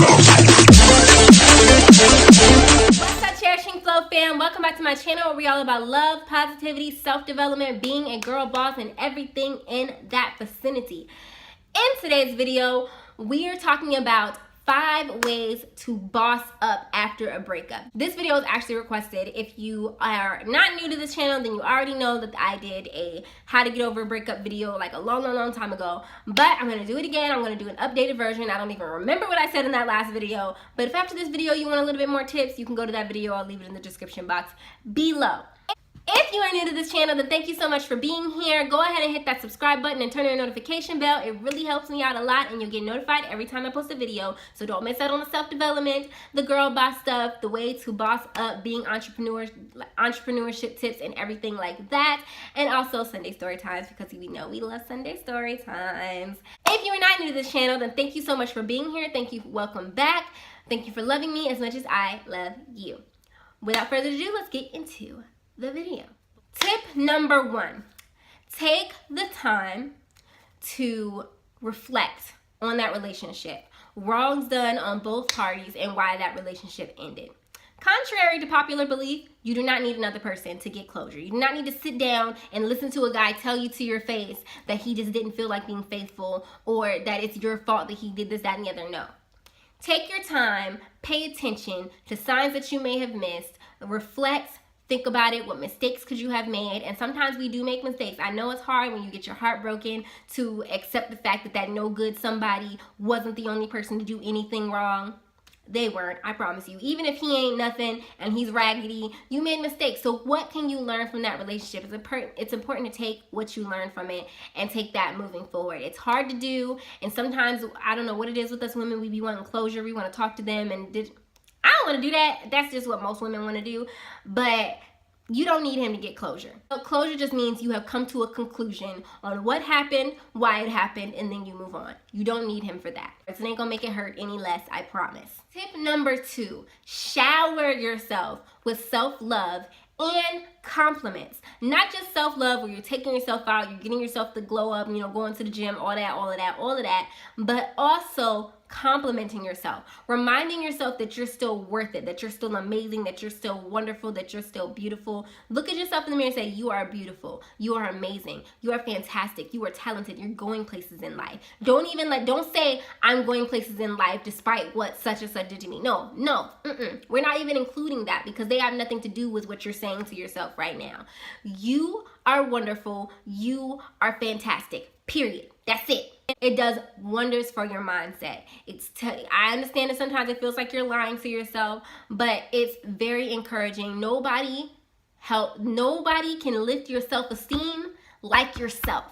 What's up, CherishingFlo fam? Welcome back to my channel where we all about love, positivity, self-development, being a girl boss, and everything in that vicinity. In today's video, we are talking about 5 ways to boss up after a breakup. This video is actually requested. If you are not new to this channel, then you already know that I did a how to get over a breakup video like a long time ago. But I'm gonna do it again. I'm gonna do an updated version. I don't even remember what I said in that last video. But if after this video you want a little bit more tips, you can go to that video. I'll leave it in the description box below. If you are new to this channel, then thank you so much for being here. Go ahead and hit that subscribe button and turn on your notification bell. It really helps me out a lot, and you'll get notified every time I post a video. So don't miss out on the self-development, the girl boss stuff, the way to boss up, being entrepreneurship tips and everything like that. And also Sunday story times, because we know we love Sunday story times. If you are not new to this channel, then thank you so much for being here. Thank you. Welcome back. Thank you for loving me as much as I love you. Without further ado, let's get into the video. Tip number 1, take the time to reflect on that relationship, wrongs done on both parties, and why that relationship ended. Contrary to popular belief, you do not need another person to get closure. You do not need to sit down and listen to a guy tell you to your face that he just didn't feel like being faithful, or that it's your fault that he did this, that, and the other. No. Take your time, pay attention to signs that you may have missed, reflect. Think about it. What mistakes could you have made? And sometimes we do make mistakes. I know it's hard when you get your heart broken to accept the fact that no good somebody wasn't the only person to do anything wrong. They weren't, I promise you. Even if he ain't nothing and he's raggedy, you made mistakes. So what can you learn from that relationship? It's important to take what you learn from it and take that moving forward. It's hard to do, and sometimes, I don't know what it is with us women, we be wanting closure. We want to talk to them, and I don't want to do that. That's just what most women want to do. But you don't need him to get closure. So closure just means you have come to a conclusion on what happened, why it happened, and then you move on. You don't need him for that. It ain't gonna make it hurt any less, I promise. Tip number 2, shower yourself with self-love and compliments. Not just self-love where you're taking yourself out, you're getting yourself to glow up, going to the gym, all of that, but also complimenting yourself, reminding yourself that you're still worth it, that you're still amazing, that you're still wonderful, that you're still beautiful. Look at yourself in the mirror and say, you are beautiful, you are amazing, you are fantastic, you are talented, you're going places in life. Don't say, I'm going places in life despite what such and such did to me. No, we're not even including that, because they have nothing to do with what you're saying to yourself right now. You are wonderful, you are fantastic, period. That's it. It does wonders for your mindset. I understand that sometimes it feels like you're lying to yourself, but it's very encouraging. Nobody can lift your self-esteem like yourself.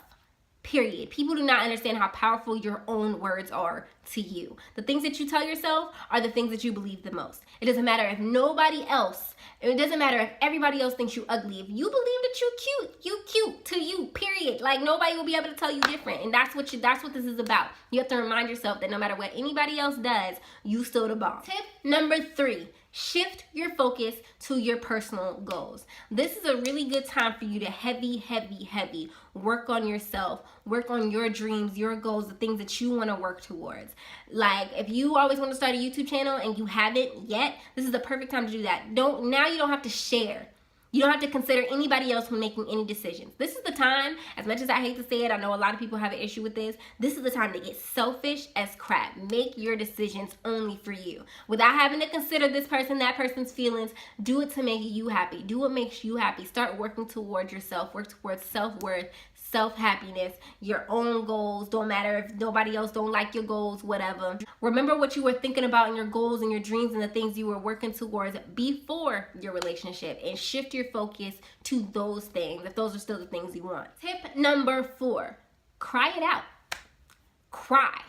Period. People do not understand how powerful your own words are to you. The things that you tell yourself are the things that you believe the most. It doesn't matter if it doesn't matter if everybody else thinks you ugly. If you believe that you cute to you, period. Like, nobody will be able to tell you different. And that's what this is about. You have to remind yourself that no matter what anybody else does, you still the bomb. Tip number 3, shift your focus to your personal goals. This is a really good time for you to heavy work on yourself, work on your dreams, your goals, the things that you want to work towards. Like, if you always want to start a YouTube channel and you haven't yet, this is the perfect time to do that. Now you don't have to share. You don't have to consider anybody else when making any decisions. This is the time, as much as I hate to say it, I know a lot of people have an issue with this is the time to get selfish as crap. Make your decisions only for you. Without having to consider this person, that person's feelings. Do it to make you happy. Do what makes you happy. Start working towards yourself. Work towards self-worth, self-happiness, your own goals. Don't matter if nobody else don't like your goals, whatever. Remember what you were thinking about in your goals and your dreams and the things you were working towards before your relationship, and shift your focus to those things if those are still the things you want. Tip number 4, cry it out. Cry.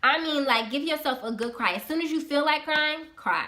I mean, like, give yourself a good cry. As soon as you feel like crying, cry.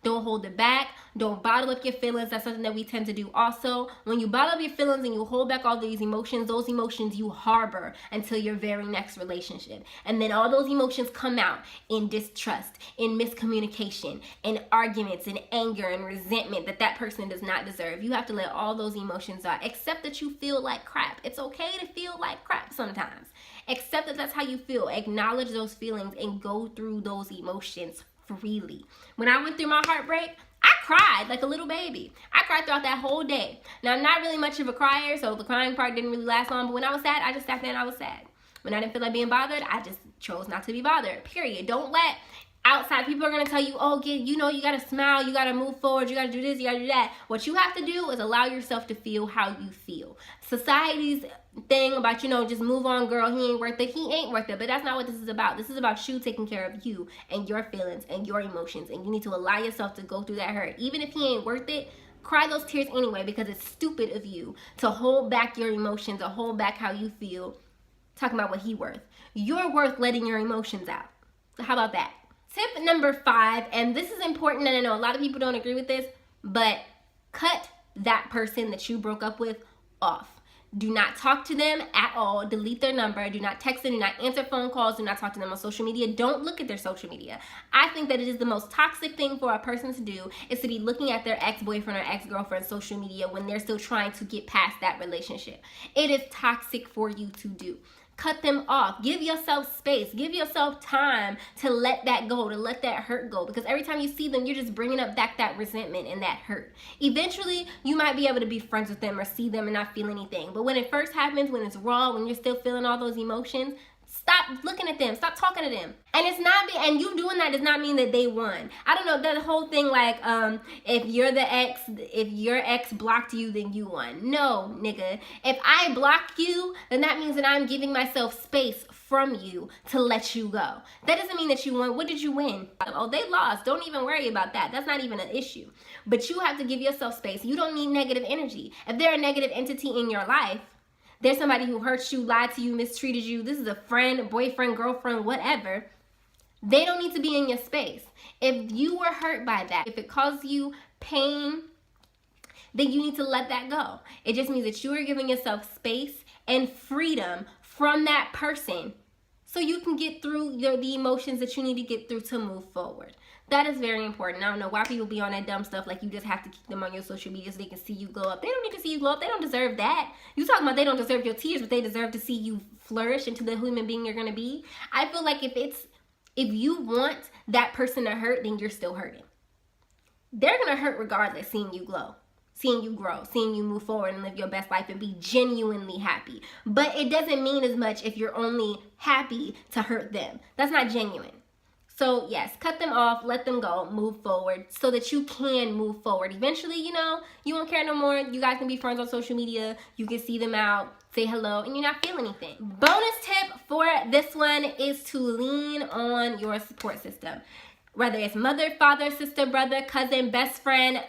Don't hold it back. Don't bottle up your feelings. That's something that we tend to do also. When you bottle up your feelings and you hold back all these emotions, those emotions you harbor until your very next relationship. And then all those emotions come out in distrust, in miscommunication, in arguments, in anger, and resentment that person does not deserve. You have to let all those emotions out. Accept that you feel like crap. It's okay to feel like crap sometimes. Accept that that's how you feel. Acknowledge those feelings and go through those emotions freely. When I went through my heartbreak, I cried like a little baby. I cried throughout that whole day. Now, I'm not really much of a crier, so the crying part didn't really last long. But when I was sad, I just sat there and I was sad. When I didn't feel like being bothered, I just chose not to be bothered, period. Don't let outside people are going to tell you, oh, you got to smile, you got to move forward, you got to do this, you got to do that. What you have to do is allow yourself to feel how you feel. Society's thing about, just move on, girl, he ain't worth it. He ain't worth it, but that's not what this is about. This is about you taking care of you and your feelings and your emotions, and you need to allow yourself to go through that hurt. Even if he ain't worth it, cry those tears anyway, because it's stupid of you to hold back your emotions or hold back how you feel, talking about what he worth. You're worth letting your emotions out. So how about that? Tip number 5, and this is important, and I know a lot of people don't agree with this, but cut that person that you broke up with off. Do not talk to them at all. Delete their number. Do not text them. Do not answer phone calls. Do not talk to them on social media. Don't look at their social media. I think that it is the most toxic thing for a person to do is to be looking at their ex-boyfriend or ex-girlfriend's social media when they're still trying to get past that relationship. It is toxic for you to do. Cut them off. Give yourself space. Give yourself time to let that go, to let that hurt go. Because every time you see them, you're just bringing up back that resentment and that hurt. Eventually, you might be able to be friends with them or see them and not feel anything. But when it first happens, when it's raw, when you're still feeling all those emotions, stop looking at them. Stop talking to them. And it's not, and you doing that does not mean that they won. I don't know, that whole thing like, if your ex blocked you, then you won. No, nigga. If I block you, then that means that I'm giving myself space from you to let you go. That doesn't mean that you won. What did you win? Oh, they lost. Don't even worry about that. That's not even an issue. But you have to give yourself space. You don't need negative energy. If they're a negative entity in your life, there's somebody who hurt you, lied to you, mistreated you, this is a friend, boyfriend, girlfriend, whatever, they don't need to be in your space. If you were hurt by that, if it caused you pain, then you need to let that go. It just means that you are giving yourself space and freedom from that person so you can get through the emotions that you need to get through to move forward. That is very important. I don't know why people be on that dumb stuff like you just have to keep them on your social media so they can see you glow up. They don't need to see you glow up. They don't deserve that. You talking about they don't deserve your tears, but they deserve to see you flourish into the human being you're going to be. I feel like if you want that person to hurt, then you're still hurting. They're going to hurt regardless, seeing you glow, seeing you grow, seeing you move forward and live your best life and be genuinely happy. But it doesn't mean as much if you're only happy to hurt them. That's not genuine. So yes, cut them off, let them go, move forward so that you can move forward. Eventually, you won't care no more. You guys can be friends on social media. You can see them out, say hello, and you're not feeling anything. Bonus tip for this one is to lean on your support system. Whether it's mother, father, sister, brother, cousin, best friend,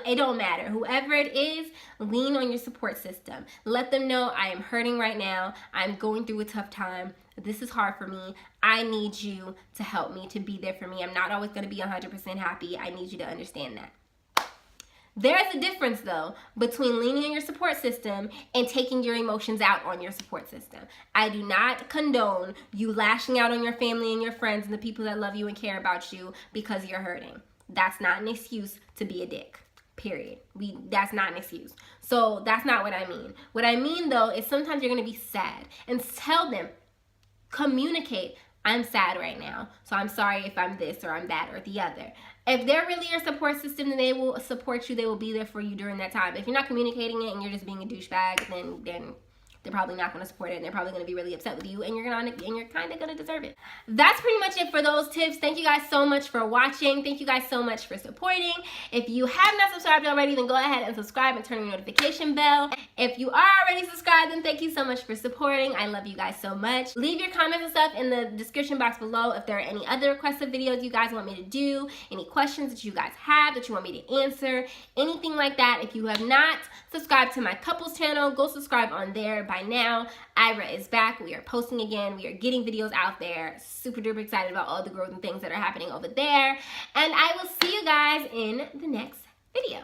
it don't matter. Whoever it is, lean on your support system. Let them know, I am hurting right now. I'm going through a tough time. This is hard for me. I need you to help me, to be there for me. I'm not always going to be 100% happy. I need you to understand that. There's a difference, though, between leaning on your support system and taking your emotions out on your support system. I do not condone you lashing out on your family and your friends and the people that love you and care about you because you're hurting. That's not an excuse to be a dick. Period. That's not an excuse. So that's not what I mean. What I mean, though, is sometimes you're going to be sad. And tell them, communicate, I'm sad right now, so I'm sorry if I'm this or I'm that or the other. If they're really your support system, then they will support you. They will be there for you during that time. If you're not communicating it and you're just being a douchebag, then they're probably not going to support it, and they're probably going to be really upset with you, and you're kind of going to deserve it. That's pretty much it for those tips. Thank you guys so much for watching. Thank you guys so much for supporting. If you have not subscribed already, then go ahead and subscribe and turn on your notification bell. If you are already subscribed, then thank you so much for supporting. I love you guys so much. Leave your comments and stuff in the description box below if there are any other requested videos you guys want me to do, any questions that you guys have that you want me to answer, anything like that. If you have not subscribed to my couples channel, go subscribe on there. By now, Ira is back. We are posting again. We are getting videos out there. Super duper excited about all the growth and things that are happening over there. And I will see you guys in the next video.